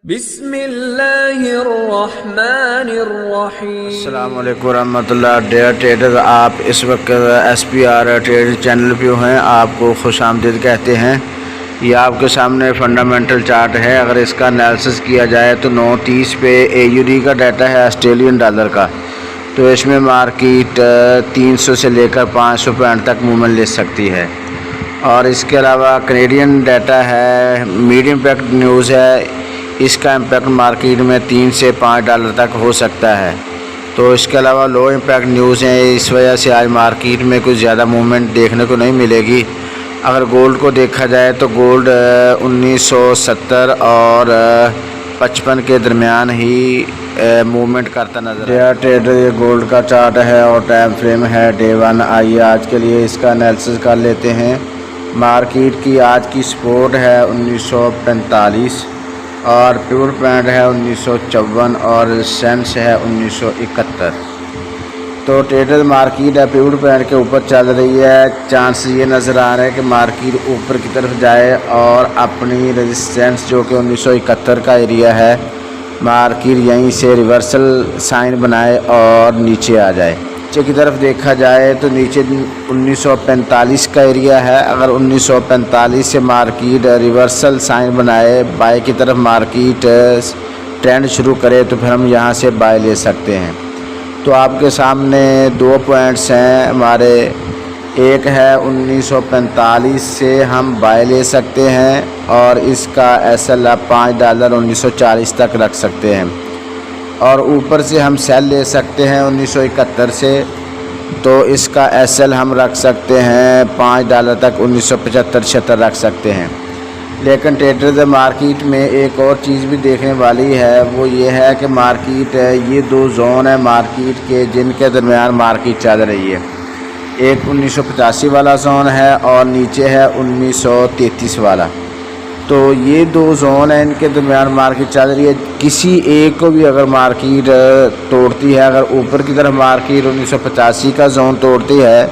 بسم اللہ الرحمن الرحیم۔ السلام علیکم ورحمۃ اللہ۔ ڈیئر ٹریڈر، آپ اس وقت SPR ٹریڈ چینل پہ ہیں، آپ کو خوش آمدید کہتے ہیں۔ یہ آپ کے سامنے فنڈامنٹل چارٹ ہے۔ اگر اس کا انالیسس کیا جائے تو 9:30 پہ AUD کا ڈیٹا ہے آسٹریلین ڈالر کا، تو اس میں مارکیٹ 300 سے لے کر 500 پوائنٹ تک موومنٹ لے سکتی ہے۔ اور اس کے علاوہ کینیڈین ڈیٹا ہے، میڈیم امپیکٹ نیوز ہے، اس کا امپیکٹ مارکیٹ میں 3 سے 5 ڈالر تک ہو سکتا ہے۔ تو اس کے علاوہ لو امپیکٹ نیوز ہیں، اس وجہ سے آج مارکیٹ میں کچھ زیادہ موومنٹ دیکھنے کو نہیں ملے گی۔ اگر گولڈ کو دیکھا جائے تو گولڈ 1970 اور 55 کے درمیان ہی موومنٹ کرتا نظر آتا ہے۔ ٹریڈر، یہ گولڈ کا چارٹ ہے اور ٹائم فریم ہے Day 1۔ آئیے آج کے لیے اس کا انالیسس کر لیتے ہیں۔ مارکیٹ کی آج کی سپورٹ ہے 1945 اور پیور پوائنٹ ہے 1954 اور سینس ہے 1971۔ تو ٹریڈر مارکیٹ ہے پیور پوائنٹ کے اوپر چل رہی ہے۔ چانس یہ نظر آ رہا ہے کہ مارکیٹ اوپر کی طرف جائے اور اپنی ریزسٹنس جو کہ 1971 کا ایریا ہے، مارکیٹ یہیں سے ریورسل سائن بنائے اور نیچے آ جائے۔ نیچے کی طرف دیکھا جائے تو نیچے 1945 کا ایریا ہے۔ اگر 1945 سے مارکیٹ ریورسل سائن بنائے، بائی کی طرف مارکیٹ ٹرینڈ شروع کرے، تو پھر ہم یہاں سے بائی لے سکتے ہیں۔ تو آپ کے سامنے 2 پوائنٹس ہیں ہمارے، ایک ہے 1945 سے ہم بائی لے سکتے ہیں اور اس کا SL $5 1940 تک رکھ سکتے ہیں، اور اوپر سے ہم سیل لے سکتے ہیں 1971 سے، تو اس کا SL ہم رکھ سکتے ہیں $5 تک 1975-76 رکھ سکتے ہیں۔ لیکن ٹریڈرز مارکیٹ میں ایک اور چیز بھی دیکھنے والی ہے، وہ یہ ہے کہ مارکیٹ یہ 2 زون ہیں مارکیٹ کے جن کے درمیان مارکیٹ چل رہی ہے۔ ایک 1985 والا زون ہے اور نیچے ہے 1933 والا۔ تو یہ 2 زون ہیں، ان کے درمیان مارکیٹ چل رہی ہے۔ کسی ایک کو بھی اگر مارکیٹ توڑتی ہے، اگر اوپر کی طرف مارکیٹ 1985 کا زون توڑتی ہے،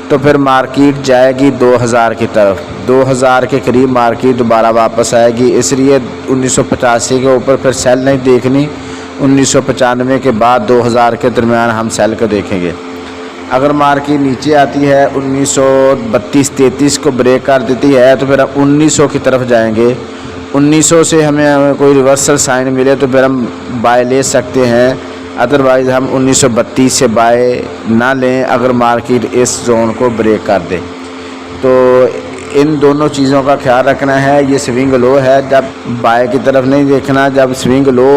تو پھر مارکیٹ جائے گی 2000 کی طرف، 2000 کے قریب مارکیٹ دوبارہ واپس آئے گی۔ اس لیے 1985 کے اوپر پھر سیل نہیں دیکھنی، 1995 کے بعد 2000 کے درمیان ہم سیل کو دیکھیں گے۔ اگر مارکیٹ نیچے آتی ہے 1932-33 کو بریک کر دیتی ہے، تو پھر ہم 1900 کی طرف جائیں گے۔ 1900 سے ہمیں کوئی ریورسل سائن ملے تو پھر ہم بائی لے سکتے ہیں، ادروائز ہم 1932 سے بائی نہ لیں اگر مارکیٹ اس زون کو بریک کر دے۔ تو ان دونوں چیزوں کا خیال رکھنا ہے۔ یہ سوئنگ لو ہے، جب بائی کی طرف نہیں دیکھنا، جب سوئنگ لو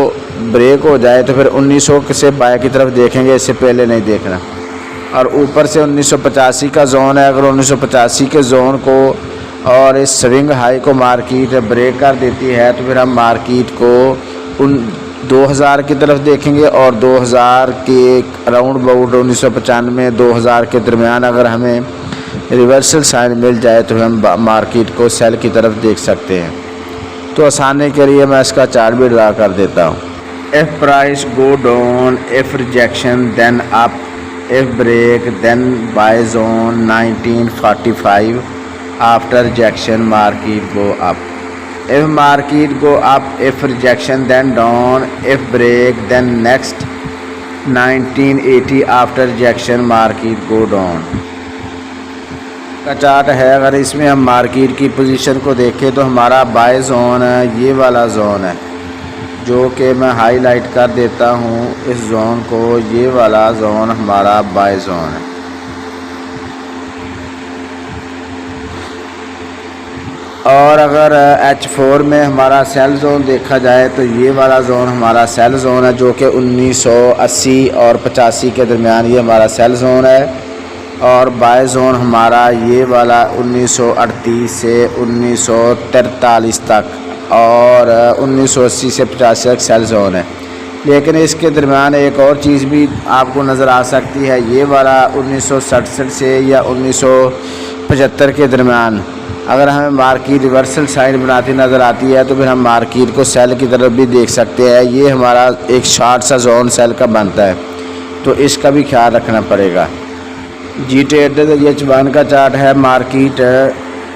بریک ہو جائے تو پھر 1900 سے بائی کی طرف دیکھیں گے، اس سے پہلے نہیں دیکھنا۔ اور اوپر سے 1985 کا زون ہے، اگر 1985 کے زون کو اور اس سوئنگ ہائی کو مارکیٹ بریک کر دیتی ہے، تو پھر ہم مارکیٹ کو 2000 کی طرف دیکھیں گے، اور 2000 کے اراؤنڈ باؤٹ 1995-2000 کے درمیان اگر ہمیں ریورسل سائن مل جائے تو ہم مارکیٹ کو سیل کی طرف دیکھ سکتے ہیں۔ تو آسانی کے لیے میں اس کا چارٹ بھی ڈرا کر دیتا ہوں۔ If price go down, if rejection then up, if break then buy zone 1945, after rejection market go up. If market go up, if rejection then down, if break then next 1980, after rejection market go down. کا chart ہے، اگر اس میں ہم market کی position کو دیکھیں تو ہمارا بائی زون یہ والا زون ہے، جو کہ میں ہائی لائٹ کر دیتا ہوں اس زون کو۔ یہ والا زون ہمارا بائی زون ہے۔ اور اگر H4 میں ہمارا سیل زون دیکھا جائے تو یہ والا زون ہمارا سیل زون ہے، جو کہ 1980 اور 85 کے درمیان یہ ہمارا سیل زون ہے، اور بائی زون ہمارا یہ والا 1938 سے 1943 تک اور 1980 سے 85 تک سیل زون ہے۔ لیکن اس کے درمیان ایک اور چیز بھی آپ کو نظر آ سکتی ہے، یہ والا 1967 سے یا 1975 کے درمیان اگر ہمیں مارکیٹ ریورسل سائن بناتی نظر آتی ہے، تو پھر ہم مارکیٹ کو سیل کی طرف بھی دیکھ سکتے ہیں۔ یہ ہمارا ایک شارٹ سا زون سیل کا بنتا ہے، تو اس کا بھی خیال رکھنا پڑے گا۔ جی ٹریڈر H1 کا چارٹ ہے، مارکیٹ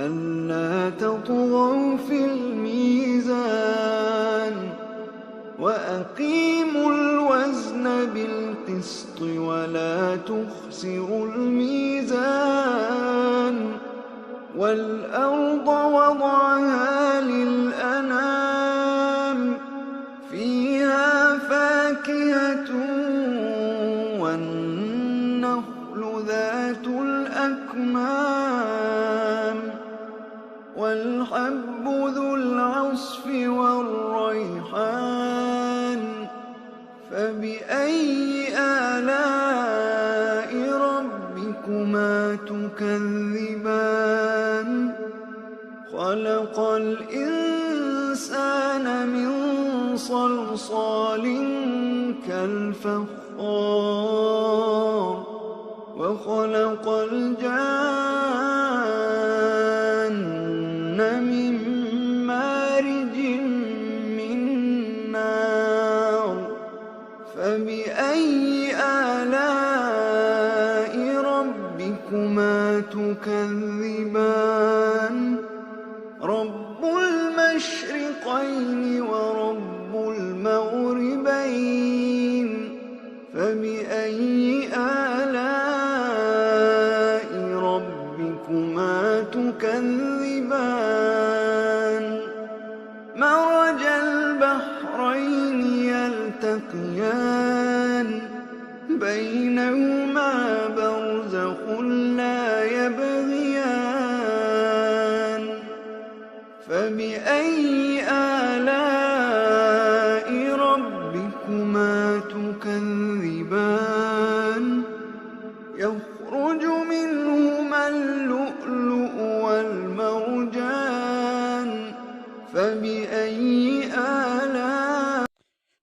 ألا تطغوا في الميزان وأقيموا الوزن بالقسط ولا تخسروا الميزان والأرض وضعها للأنام فيها فاكهة والنخل ذات الأكمام والحب ذو العصف والريحان فبأي آلاء ربكما تكذبان خلق الإنسان من صلصال كالفخار وخلق الجان من مارج من نار فبأي آلاء ربكما تكذبان رب المشرقين ورب المغربين فبأي آلاء ربكما تكذبان مرج البحرين يلتقيان بينهما برزخ لا يبغيان فبأي آلاء ربكما تكذبان يخرج منهما اللؤلؤ والمرجان فبأي آلاء।